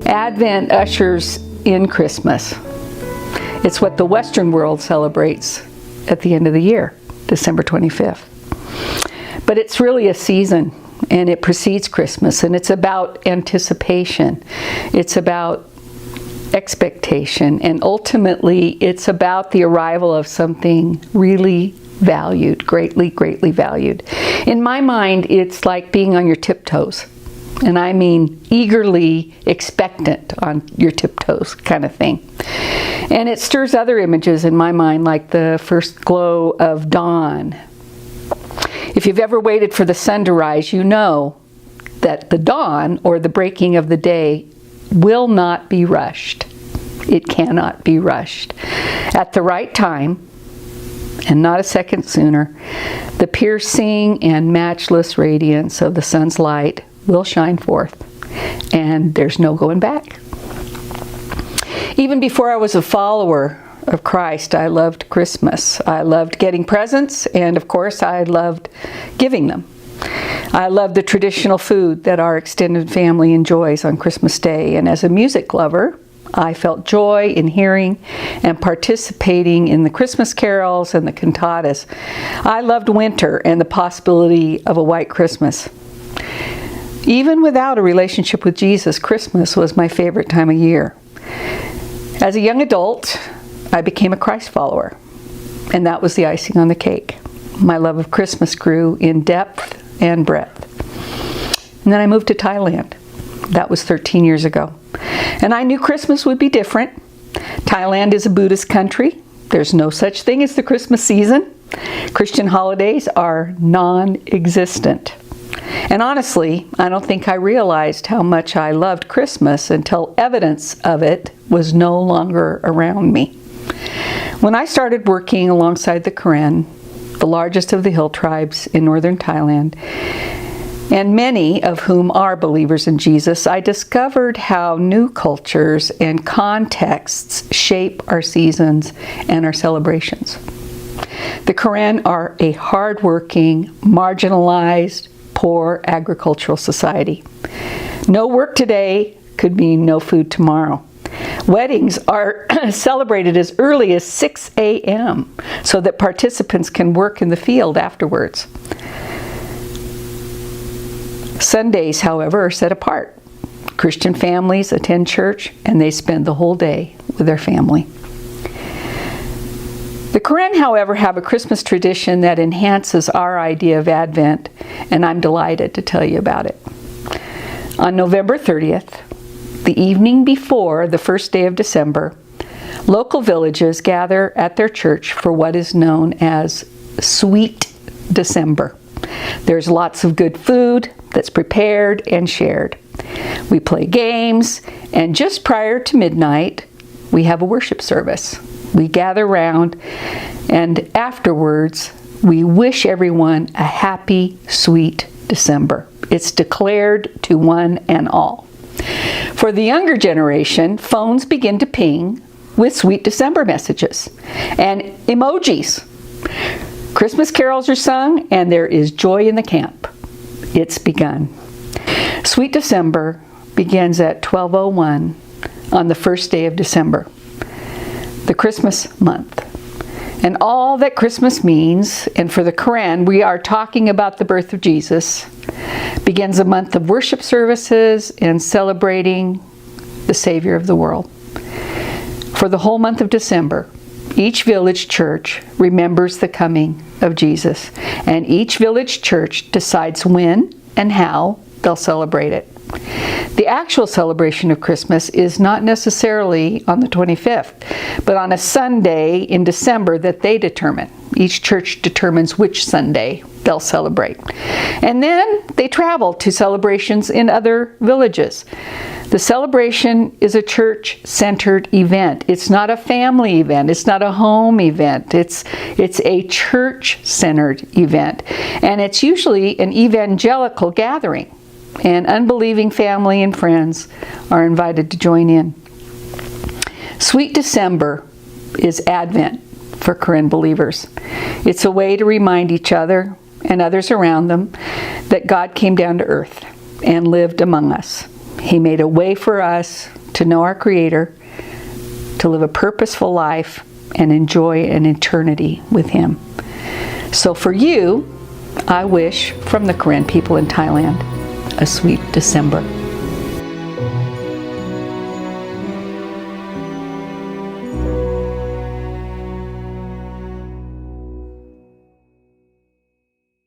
Advent ushers in Christmas. It's what the Western world celebrates at the end of the year, December 25th. But it's really a season, and it precedes Christmas, and it's about anticipation. It's about expectation, and ultimately it's about the arrival of something really valued, greatly, greatly valued. In my mind, it's like being on your tiptoes. And I mean eagerly expectant on your tiptoes kind of thing. And it stirs other images in my mind, like the first glow of dawn. If you've ever waited for the sun to rise, you know that the dawn, or the breaking of the day, will not be rushed. It cannot be rushed. At the right time, and not a second sooner, the piercing and matchless radiance of the sun's light will shine forth, and there's no going back. Even before I was a follower of Christ, I loved Christmas. I loved getting presents, and of course I loved giving them. I loved the traditional food that our extended family enjoys on Christmas Day, and as a music lover, I felt joy in hearing and participating in the Christmas carols and the cantatas. I loved winter and the possibility of a white Christmas. Even without a relationship with Jesus, Christmas was my favorite time of year. As a young adult, I became a Christ follower, and that was the icing on the cake. My love of Christmas grew in depth and breadth. And then I moved to Thailand. That was 13 years ago. And I knew Christmas would be different. Thailand is a Buddhist country. There's no such thing as the Christmas season. Christian holidays are non-existent. And honestly, I don't think I realized how much I loved Christmas until evidence of it was no longer around me. When I started working alongside the Karen, the largest of the hill tribes in northern Thailand, and many of whom are believers in Jesus, I discovered how new cultures and contexts shape our seasons and our celebrations. The Karen are a hardworking, marginalized, poor agricultural society. No work today could mean no food tomorrow. Weddings are celebrated as early as 6 a.m. so that participants can work in the field afterwards. Sundays, however, are set apart. Christian families attend church and they spend the whole day with their family. The Karen, however, have a Christmas tradition that enhances our idea of Advent, and I'm delighted to tell you about it. On November 30th, the evening before the first day of December, local villages gather at their church for what is known as Sweet December. There's lots of good food that's prepared and shared. We play games, and just prior to midnight, we have a worship service. We gather around, and afterwards, we wish everyone a happy, sweet December. It's declared to one and all. For the younger generation, phones begin to ping with Sweet December messages and emojis. Christmas carols are sung, and there is joy in the camp. It's begun. Sweet December begins at 12:01 on the first day of December, the Christmas month. And all that Christmas means, and for the Karen, we are talking about the birth of Jesus, begins a month of worship services and celebrating the Savior of the world. For the whole month of December, each village church remembers the coming of Jesus, and each village church decides when and how they'll celebrate it. The actual celebration of Christmas is not necessarily on the 25th, but on a Sunday in December that they determine. Each church determines which Sunday they'll celebrate. And then they travel to celebrations in other villages. The celebration is a church-centered event. It's not a family event. It's not a home event. It's a church-centered event. And it's usually an evangelical gathering. And unbelieving family and friends are invited to join in. Sweet December is Advent for Karen believers. It's a way to remind each other and others around them that God came down to earth and lived among us. He made a way for us to know our Creator, to live a purposeful life, and enjoy an eternity with Him. So for you, I wish, from the Karen people in Thailand, a sweet December.